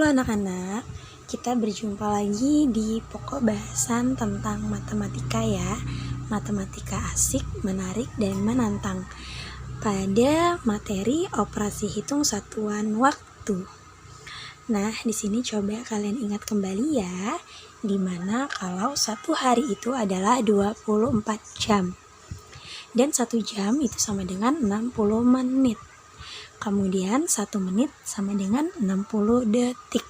anak-anak, kita berjumpa lagi di pokok bahasan tentang matematika ya. Matematika asik, menarik, dan menantang pada materi operasi hitung satuan waktu. Nah, di sini coba kalian ingat kembali ya, dimana kalau satu hari itu adalah 24 jam. Dan 1 jam itu sama dengan 60 menit. Kemudian 1 menit sama dengan 60 detik.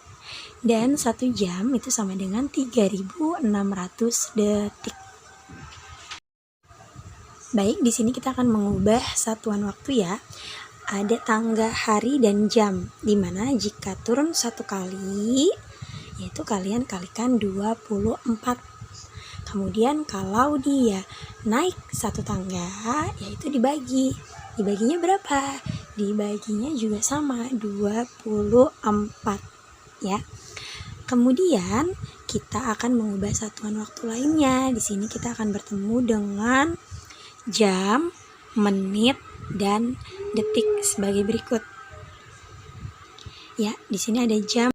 Dan 1 jam itu sama dengan 3600 detik. Baik, di sini kita akan mengubah satuan waktu ya. Ada tangga hari dan jam, dimana jika turun 1 kali, yaitu kalian kalikan 24. Kemudian kalau dia naik 1 tangga, yaitu dibagi. Dibaginya berapa? Dibaginya juga sama, 24 ya. Kemudian kita akan mengubah satuan waktu lainnya. Di sini kita akan bertemu dengan jam, menit, dan detik sebagai berikut. Ya, di sini ada jam,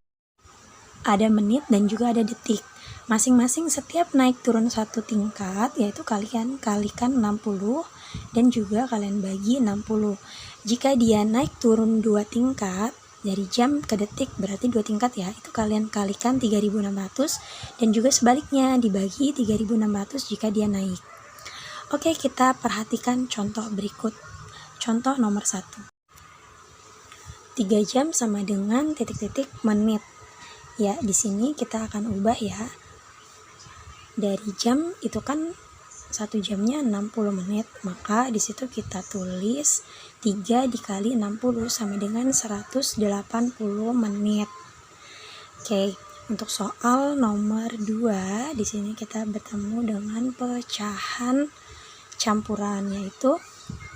ada menit, dan juga ada detik. Masing-masing setiap naik turun 1 tingkat, yaitu kalian kalikan 60 dan juga kalian bagi 60. Jika dia naik turun 2 tingkat, dari jam ke detik berarti 2 tingkat ya, itu kalian kalikan 3600 dan juga sebaliknya dibagi 3600 jika dia naik. Oke, kita perhatikan contoh berikut. Contoh nomor 1. 3 jam sama dengan titik-titik menit. Ya, di sini kita akan ubah ya. Dari jam itu kan 1 jamnya 60 menit, maka di situ kita tulis 3 dikali 60 sama dengan 180 menit. Oke, untuk soal nomor 2, di sini kita bertemu dengan pecahan campuran, yaitu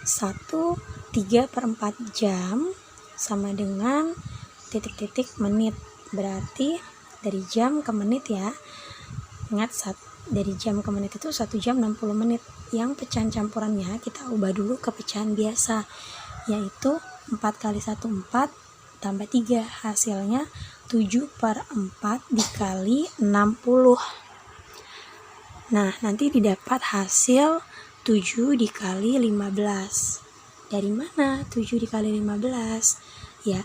1/3/4 jam sama dengan titik-titik menit. Berarti dari jam ke menit ya. Ingat, dari jam ke menit itu 1 jam 60 menit. Yang pecahan campurannya kita ubah dulu ke pecahan biasa, yaitu 4 kali 1 4 tambah 3, hasilnya 7/4 dikali 60. Nah, nanti didapat hasil 7 dikali 15. Dari mana 7 dikali 15? Ya,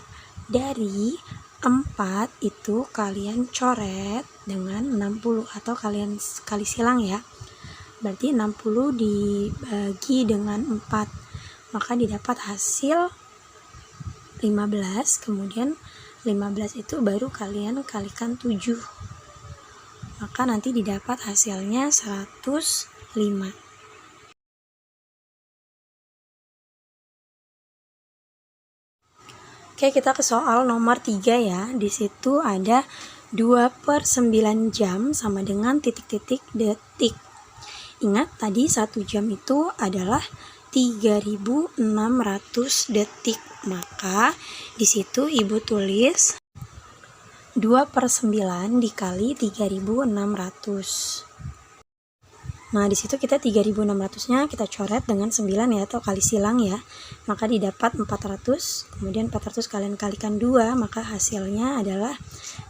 dari 4 itu kalian coret dengan 60 atau kalian kali silang ya. Berarti 60 dibagi dengan 4, maka didapat hasil 15. Kemudian 15 itu baru kalian kalikan 7, maka nanti didapat hasilnya 105. Oke, kita ke soal nomor 3 ya. Di situ ada 2/9 jam sama dengan titik-titik detik. Ingat, tadi 1 jam itu adalah 3600 detik. Maka di situ Ibu tulis 2/9 dikali 3600. Nah, di situ kita 3600-nya kita coret dengan 9 ya, atau kali silang ya. Maka didapat 400, kemudian 400 kalian kalikan 2, maka hasilnya adalah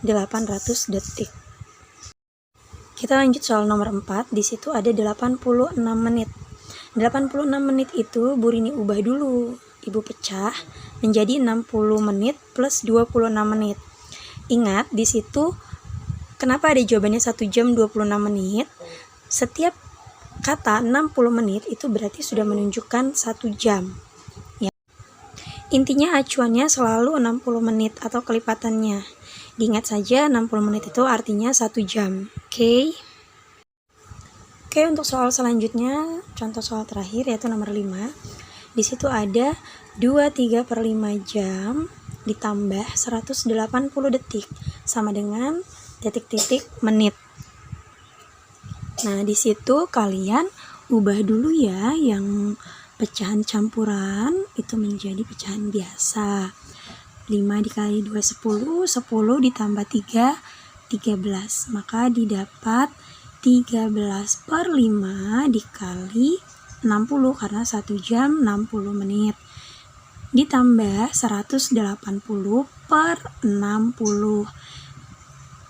800 detik. Kita lanjut soal nomor 4. Di situ ada 86 menit. 86 menit itu Bu Rini ubah dulu. Ibu pecah menjadi 60 menit plus 26 menit. Ingat, di situ kenapa ada jawabannya 1 jam 26 menit? Setiap kata 60 menit itu berarti sudah menunjukkan 1 jam ya. Intinya acuannya selalu 60 menit atau kelipatannya. Diingat saja 60 menit itu artinya 1 jam. Oke, untuk soal selanjutnya, contoh soal terakhir yaitu nomor 5. Di situ ada 2/3/5 jam ditambah 180 detik sama dengan titik-titik menit. Nah, di situ kalian ubah dulu ya yang pecahan campuran itu menjadi pecahan biasa. 5 dikali 2 10, 10 ditambah 3 13. Maka didapat 13/5 dikali 60 karena 1 jam 60 menit. Ditambah 180/60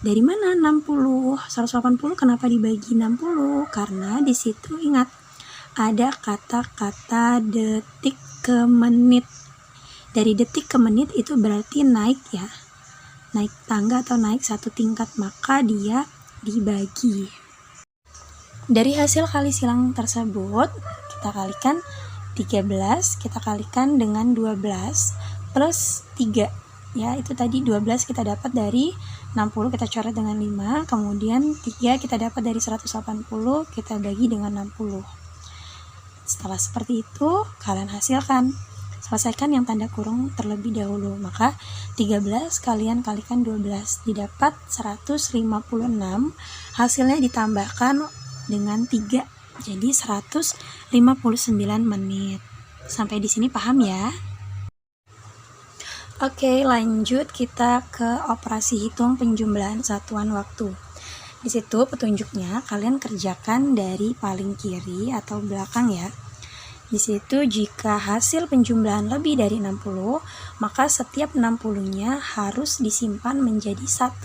Dari mana 60? 180 kenapa dibagi 60? Karena di situ ingat ada kata-kata detik ke menit. Dari detik ke menit itu berarti naik ya. Naik tangga atau naik satu tingkat, maka dia dibagi. Dari hasil kali silang tersebut, kita kalikan 13, kita kalikan dengan 12 plus 3. Ya, itu tadi 12 kita dapat dari 60, kita coret dengan 5, kemudian 3 kita dapat dari 180, kita bagi dengan 60. Setelah seperti itu, kalian hasilkan. Selesaikan yang tanda kurung terlebih dahulu. Maka 13 kalian kalikan 12 didapat 156. Hasilnya ditambahkan dengan 3. Jadi 159 menit. Sampai di sini paham ya? Oke, lanjut kita ke operasi hitung penjumlahan satuan waktu. Di situ petunjuknya kalian kerjakan dari paling kiri atau belakang ya. Di situ jika hasil penjumlahan lebih dari 60, maka setiap 60-nya harus disimpan menjadi 1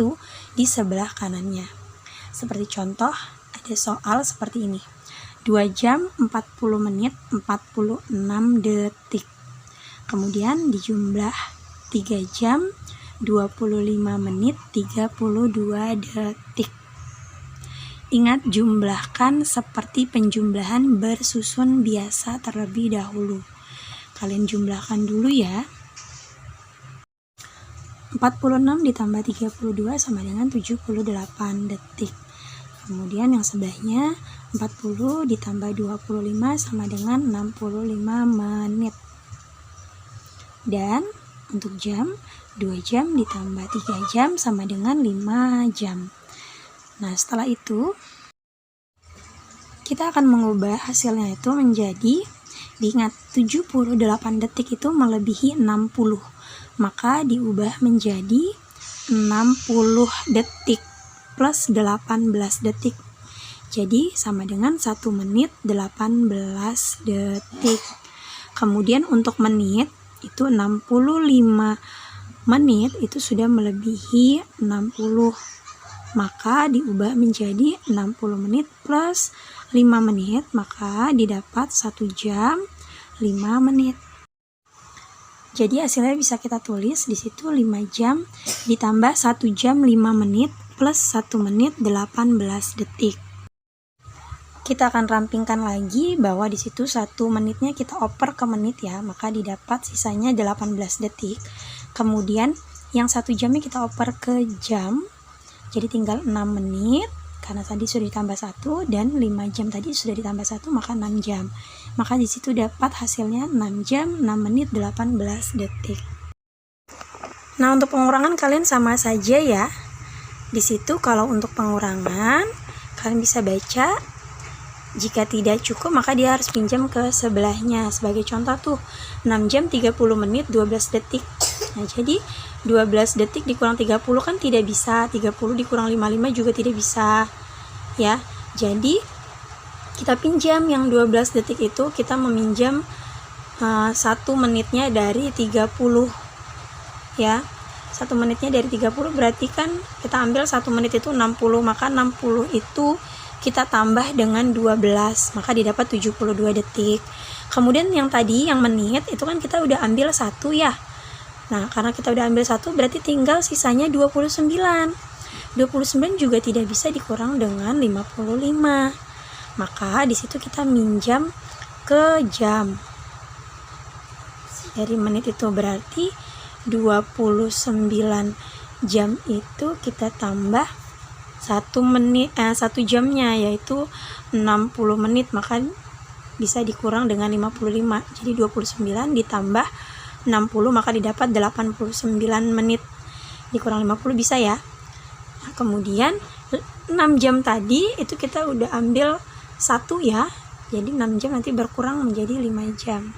di sebelah kanannya. Seperti contoh, ada soal seperti ini. 2 jam 40 menit 46 detik. Kemudian dijumlah 3 jam 25 menit 32 detik. Ingat, jumlahkan seperti penjumlahan bersusun biasa terlebih dahulu. Kalian jumlahkan dulu ya. 46 ditambah 32 sama dengan 78 detik. Kemudian yang sebelahnya 40 ditambah 25 sama dengan 65 menit. Dan untuk jam, 2 jam ditambah 3 jam sama dengan 5 jam. Nah, setelah itu kita akan mengubah hasilnya itu menjadi, diingat 78 detik itu melebihi 60, maka diubah menjadi 60 detik plus 18 detik. Jadi sama dengan 1 menit 18 detik. Kemudian untuk menit itu 65 menit itu sudah melebihi 60, maka diubah menjadi 60 menit plus 5 menit, maka didapat 1 jam 5 menit. Jadi hasilnya bisa kita tulis di situ 5 jam ditambah 1 jam 5 menit plus 1 menit 18 detik. Kita akan rampingkan lagi bahwa di situ 1 menitnya kita oper ke menit ya, maka didapat sisanya 18 detik. Kemudian yang 1 jamnya kita oper ke jam, jadi tinggal 6 menit, karena tadi sudah ditambah 1, dan 5 jam tadi sudah ditambah 1, maka 6 jam. Maka di situ dapat hasilnya 6 jam, 6 menit, 18 detik. Nah, untuk pengurangan kalian sama saja ya. Di situ kalau untuk pengurangan, kalian bisa baca, jika tidak cukup maka dia harus pinjam ke sebelahnya. Sebagai contoh tuh, 6 jam 30 menit 12 detik. Nah, jadi 12 detik dikurang 30 kan tidak bisa, 30 dikurang 55 juga tidak bisa ya. Jadi kita pinjam yang 12 detik itu, kita meminjam 1 menitnya dari 30 ya. 1 menitnya dari 30 berarti kan kita ambil 1 menit itu 60, maka 60 itu kita tambah dengan 12, maka didapat 72 detik. Kemudian yang tadi yang menit itu kan kita udah ambil 1 ya. Nah, karena kita udah ambil 1 berarti tinggal sisanya 29. 29 juga tidak bisa dikurang dengan 55. Maka di situ kita minjam ke jam. Dari menit itu berarti 29 jam itu kita tambah 1 jamnya yaitu 60 menit, maka bisa dikurang dengan 55. Jadi 29 ditambah 60 maka didapat 89 menit. Dikurang 50 bisa ya. Nah, kemudian 6 jam tadi itu kita udah ambil 1 ya. Jadi 6 jam nanti berkurang menjadi 5 jam.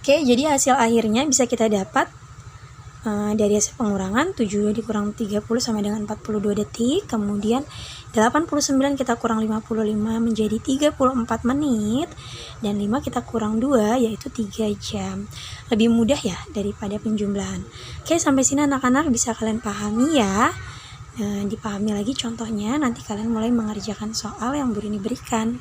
Oke, jadi hasil akhirnya bisa kita dapat dari hasil pengurangan 7 dikurang 30 sama dengan 42 detik. Kemudian 89 kita kurang 55 menjadi 34 menit. Dan 5 kita kurang 2 yaitu 3 jam. Lebih mudah ya daripada penjumlahan. Oke, sampai sini anak-anak bisa kalian pahami ya. Dipahami lagi contohnya, nanti kalian mulai mengerjakan soal yang Bu Rini berikan.